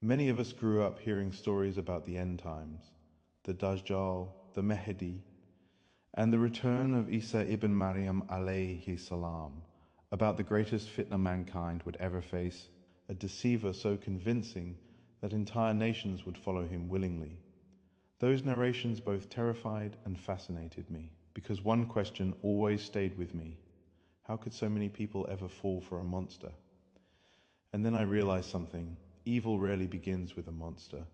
Many of us grew up hearing stories about the end times, the Dajjal, the Mahdi, and the return of Isa ibn Maryam alayhi salam, about the greatest fitna mankind would ever face, a deceiver so convincing that entire nations would follow him willingly. Those narrations both terrified and fascinated me, because one question always stayed with me. How could so many people ever fall for a monster? And then I realized something. Evil rarely begins with a monster.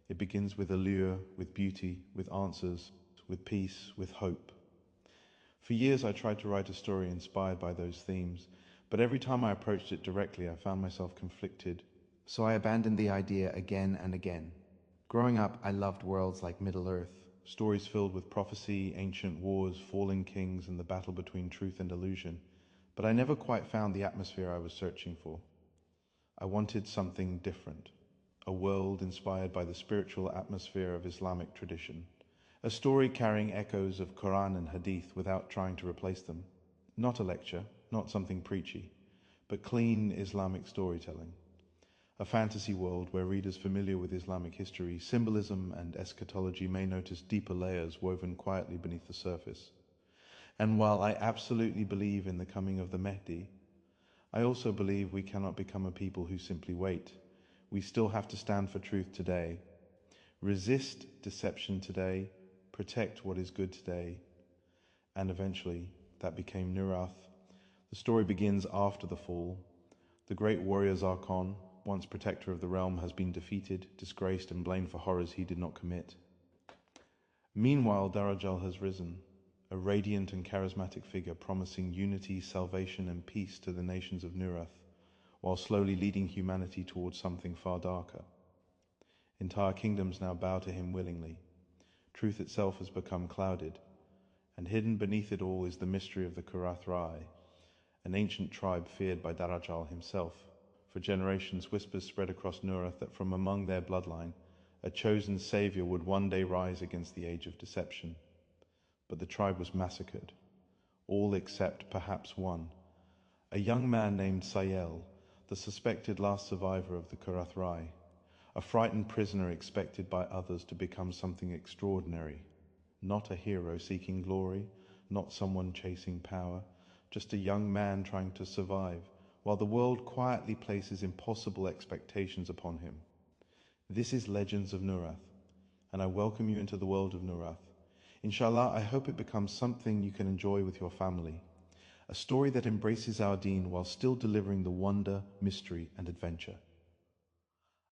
It begins with allure, with beauty, with answers, with peace, with hope. For years I tried to write a story inspired by those themes, but every time I approached it directly I found myself conflicted. So I abandoned the idea again and again. Growing up, I loved worlds like Middle-earth, stories filled with prophecy, ancient wars, fallen kings, and the battle between truth and illusion. But I never quite found the atmosphere I was searching for. I wanted something different, a world inspired by the spiritual atmosphere of Islamic tradition, a story carrying echoes of Quran and Hadith without trying to replace them. Not a lecture, not something preachy, but clean Islamic storytelling. A fantasy world where readers familiar with Islamic history, symbolism, and eschatology may notice deeper layers woven quietly beneath the surface. And while I absolutely believe in the coming of the Mahdi, I also believe we cannot become a people who simply wait. We still have to stand for truth today, resist deception today, protect what is good today, and eventually that became Nurath. The story begins after the fall. The great warrior Zarkon, once protector of the realm, has been defeated, disgraced, and blamed for horrors he did not commit. Meanwhile, Darajal has risen, a radiant and charismatic figure promising unity, salvation, and peace to the nations of Nurath, while slowly leading humanity towards something far darker. Entire kingdoms now bow to him willingly. Truth itself has become clouded, and hidden beneath it all is the mystery of the Kurath, an ancient tribe feared by Darajal himself. For generations, whispers spread across Nurath that from among their bloodline, a chosen savior would one day rise against the age of deception. But the tribe was massacred, all except perhaps one, a young man named Sayel, the suspected last survivor of the Kurath, a frightened prisoner expected by others to become something extraordinary. Not a hero seeking glory, not someone chasing power, just a young man trying to survive, while the world quietly places impossible expectations upon him. This is Legends of Nurath, and I welcome you into the world of Nurath. Inshallah, I hope it becomes something you can enjoy with your family. A story that embraces our deen while still delivering the wonder, mystery, and adventure.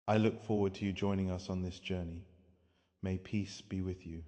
I look forward to you joining us on this journey. May peace be with you.